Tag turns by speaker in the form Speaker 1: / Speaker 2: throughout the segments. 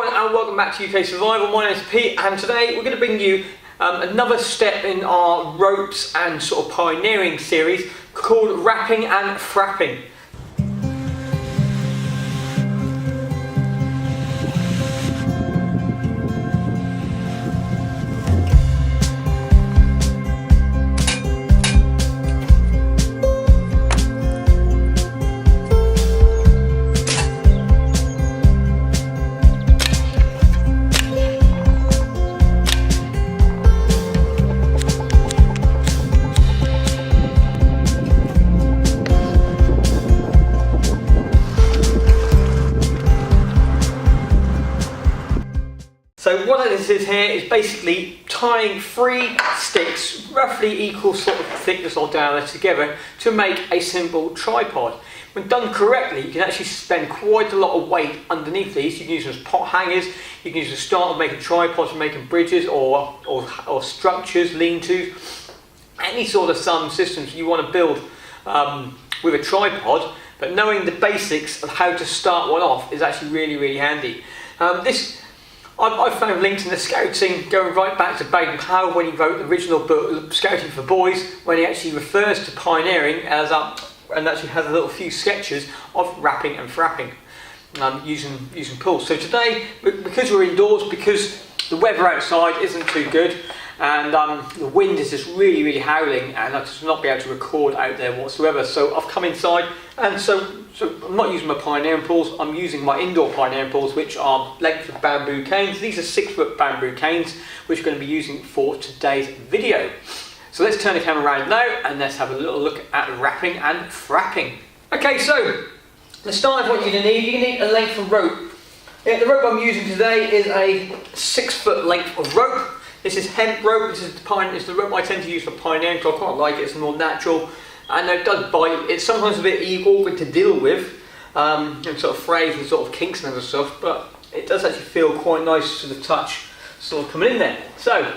Speaker 1: everyone and welcome back to UK Survival. My name is Pete and today we're going to bring you another step in our ropes and sort of pioneering series called Wrapping and Frapping. So what this is here is basically tying 3 sticks, roughly equal sort of thickness or diameter together to make a simple tripod. When done correctly, you can actually spend quite a lot of weight underneath these. You can use them as pot hangers, you can use them to start with making tripods, for making bridges or structures, lean-tos, any sort of systems you want to build with a tripod, but knowing the basics of how to start one off is actually really handy. I found links in the scouting going right back to Baden Powell when he wrote the original book, Scouting for Boys, when he actually refers to pioneering as and actually has a little few sketches of wrapping and frapping using pulls. So today, because we're indoors, because the weather outside isn't too good, and the wind is just really howling, and I just not be able to record out there whatsoever. So I've come inside, and so I'm not using my pioneering pulls. I'm using my indoor pioneering pulls, which are length of bamboo canes. These are 6-foot bamboo canes, which we're going to be using for today's video. So let's turn the camera around now, and let's have a little look at wrapping and frapping. Okay, so to start with, what you're going to need a length of rope. Yeah, the rope I'm using today is a 6-foot length of rope. This is hemp rope. This is the rope I tend to use for pioneering, so I quite like it. It's more natural, and it does bite. It's sometimes a bit awkward to deal with, and sort of frays and sort of kinks and other stuff, but it does actually feel quite nice to the touch, sort of coming in there. So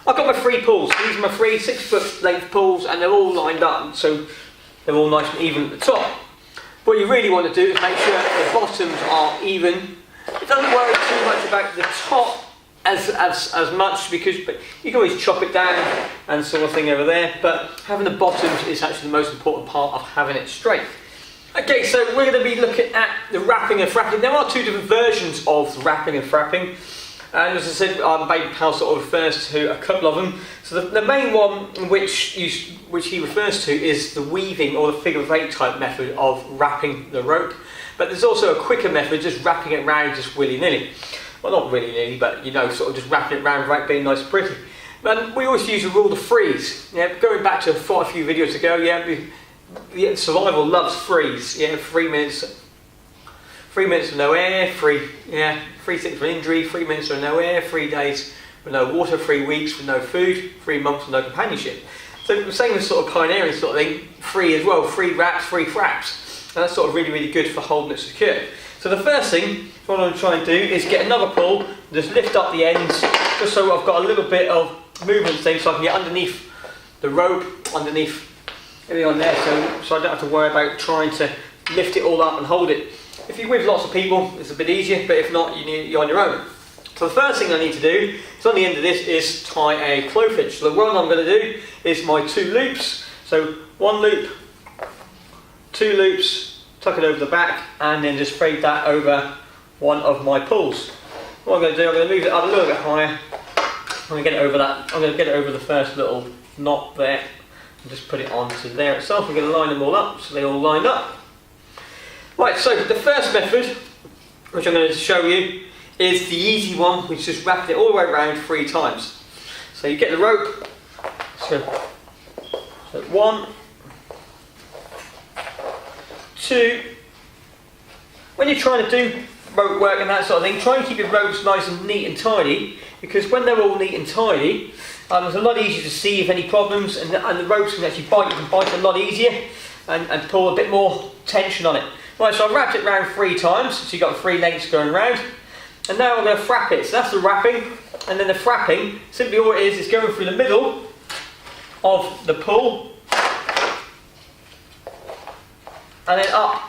Speaker 1: I've got my 3 pulls. These are my 3 6-foot length pulls, and they're all lined up, so they're all nice and even at the top. What you really want to do is make sure the bottoms are even. It doesn't worry too much about the top as much, but you can always chop it down and sort of thing over there, but having the bottoms is actually the most important part of having it straight. Okay, so we're going to be looking at the wrapping and frapping. There are 2 different versions of wrapping and frapping, and as I said, Baden Powell sort of refers to a couple of them. So the main one which he refers to is the weaving or the figure of 8 type method of wrapping the rope, but there's also a quicker method, just wrapping it around just willy-nilly. Well, not willy-nilly, but sort of just wrapping it around right, being nice and pretty. And we always use the rule of 3s. Yeah, going back to quite a few videos ago, survival loves 3s. Yeah, 3 minutes. 3 minutes with no air, 3 seconds for injury, 3 minutes with no air, 3 days with no water, 3 weeks with no food, 3 months with no companionship. So the same as sort of pioneering sort of thing, 3 as well, 3 wraps, 3 fraps. And that's sort of really good for holding it secure. So the first thing, what I'm trying to do is get another pull, just lift up the ends, just so I've got a little bit of movement thing, so I can get underneath the rope, underneath everything on there, so I don't have to worry about trying to lift it all up and hold it. If you're with lots of people, it's a bit easier, but if not, you're on your own. So the first thing I need to do, is on the end of this, is tie a clove hitch. So the one I'm going to do is my 2 loops. So 1 loop, 2 loops, tuck it over the back, and then just braid that over one of my pulls. What I'm going to do, I'm going to move it up a little bit higher. I'm going to get it over that. I'm going to get it over the first little knot there, and just put it onto there itself. We're going to line them all up so they all line up. Right, so the first method, which I'm going to show you, is the easy one, which is just wrapping it all the way around 3 times. So you get the rope, so 1, 2. When you're trying to do rope work and that sort of thing, try and keep your ropes nice and neat and tidy, because when they're all neat and tidy, it's a lot easier to see if any problems, and the ropes can actually bite. You can bite a lot easier and pull a bit more tension on it. Right, so I've wrapped it around 3 times, so you've got 3 lengths going around. And now I'm going to frap it. So that's the wrapping, and then the frapping, simply all it is going through the middle of the pull, and then up.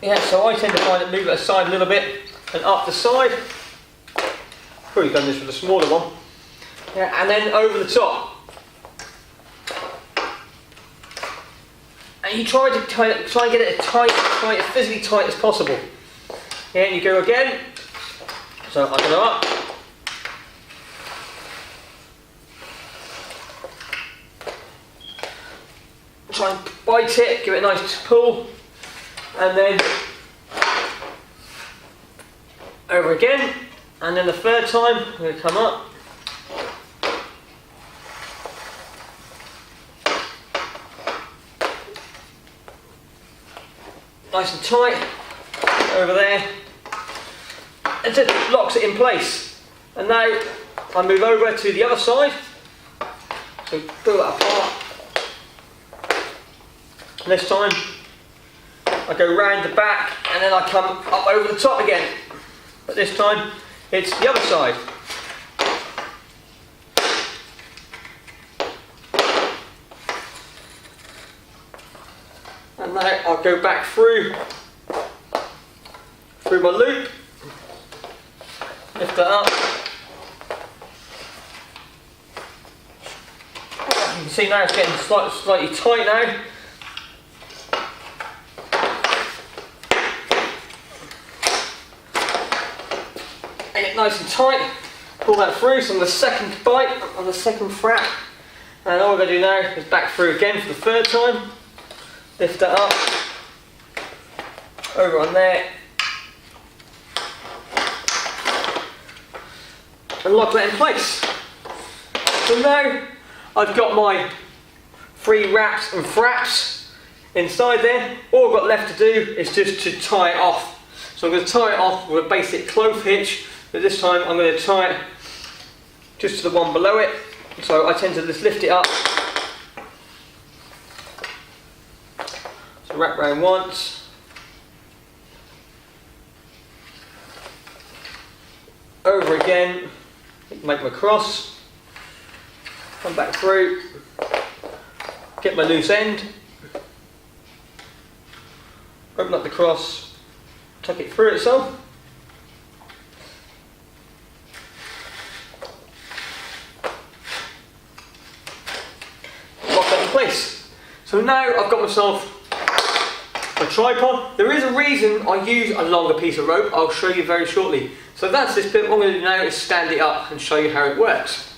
Speaker 1: Yeah, so I tend to find it, move it aside a little bit, and up the side. Probably done this with a smaller one. Yeah, and then over the top. And you try and get it as tight, as physically tight as possible. Yeah, and you go again. So I go up. Try and bite it, give it a nice pull, and then over again, and then the third time I'm going to come up. Nice and tight, over there, and just locks it in place. And now I move over to the other side, so pull that apart. And this time I go round the back and then I come up over the top again. But this time it's the other side. And now I'll go back through my loop, lift that up. You can see now it's getting slightly tight now. And get nice and tight, pull that through, so on the second bite, on the second frap, and all we're going to do now is back through again for the third time, lift that up, over on there, and lock that in place. So now I've got my 3 wraps and fraps inside there. All I've got left to do is just to tie it off. So I'm going to tie it off with a basic clove hitch, but this time I'm going to tie it just to the one below it. So I tend to just lift it up. So wrap round once. Over again, make my cross. Come back through, get my loose end, open up the cross, tuck it through itself, lock that in place. So now I've got myself a tripod. There is a reason I use a longer piece of rope. I'll show you very shortly. So that's this bit. What I'm going to do now is stand it up and show you how it works.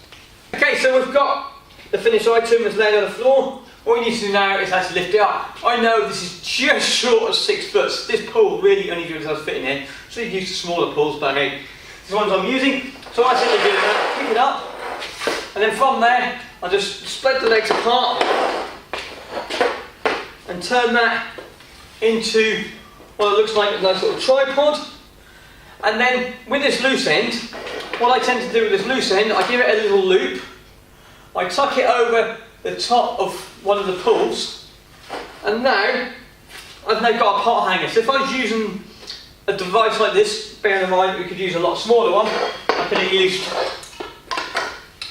Speaker 1: Okay, so we've got the finished item that's laying on the floor. What we need to do now is actually lift it up. I know this is just short of 6 foot. This pole really only does fit in here. So you use the smaller poles, but hey, this one's I'm using. So I simply do that, pick it up, and then from there, I'll just spread the legs apart and turn that into what it looks like a nice little tripod. And then with this loose end, what I tend to do with this loose end, I give it a little loop, I tuck it over the top of one of the pulls, and now I've now got a pot hanger. So if I was using a device like this, bear in mind we could use a lot smaller one, I could have used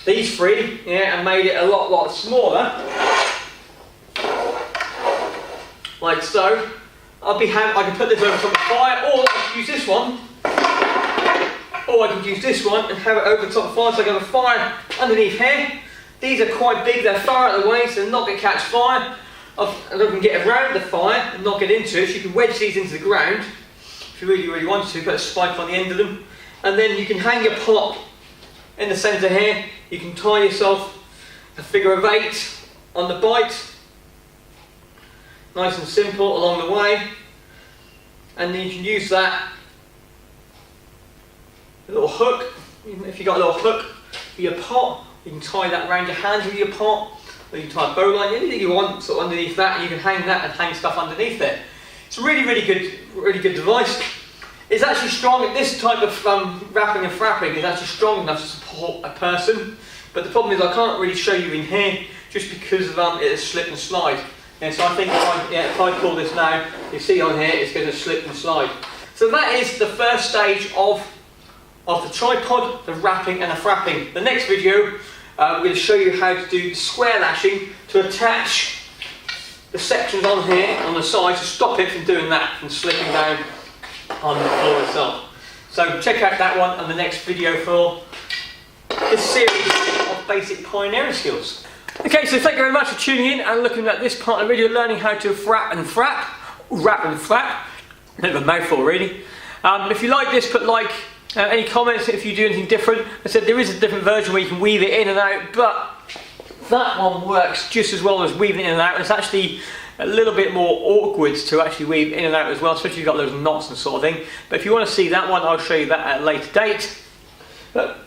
Speaker 1: these 3, yeah, and made it a lot smaller, like so. I can put this over top of the fire, or I could use this one. Or I could use this one and have it over the top of the fire, so I can have a fire underneath here. These are quite big, they're far out of the way, so they're not going to catch fire. And I can get around the fire and not get into it. So you can wedge these into the ground, if you really want to, put a spike on the end of them. And then you can hang your pot in the centre here. You can tie yourself a figure of 8 on the bite. Nice and simple along the way. And then you can use that a little hook. If you've got a little hook for your pot, you can tie that around your hands with your pot, or you can tie a bowline, anything you want sort of underneath that, and you can hang that and hang stuff underneath it. It's a really good device. It's actually strong. This type of wrapping and frapping is actually strong enough to support a person, but the problem is I can't really show you in here just because of it is slip and slide. And so I think if I pull this now, you see on here it's going to slip and slide. So that is the first stage of the tripod, the wrapping and the frapping. The next video we're going to show you how to do the square lashing to attach the sections on here on the side to stop it from doing that, from slipping down on the floor itself. So check out that one and the next video for this series of basic pioneering skills. Okay, so thank you very much for tuning in and looking at this part of the video, learning how to frap and frap, wrap and flap. A bit of a mouthful really. If you like this, put like, any comments if you do anything different. I said there is a different version where you can weave it in and out, but that one works just as well as weaving it in and out. It's actually a little bit more awkward to actually weave in and out as well, especially if you've got those knots and sort of thing. But if you want to see that one, I'll show you that at a later date. But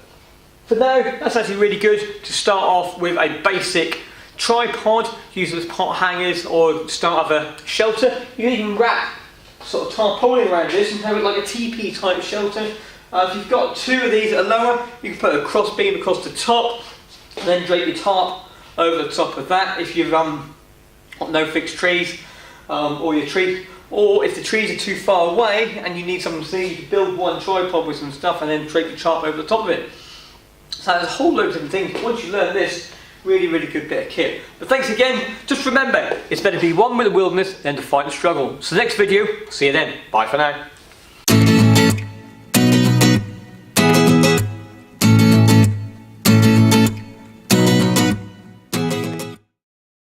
Speaker 1: for now, that's actually really good to start off with a basic tripod, use it as pot hangers or start of a shelter. You can even wrap sort of tarpaulin around this and have it like a teepee type shelter. If you've got two of these that are lower, you can put a cross beam across the top and then drape your tarp over the top of that if you've got no fixed trees or your tree, or if the trees are too far away and you need something to see, you can build one tripod with some stuff and then drape your tarp over the top of it. So there's a whole load of different things, but once you learn this, really good bit of kit. But thanks again, just remember, it's better to be one with the wilderness than to fight and struggle. So next video, see you then, bye for now.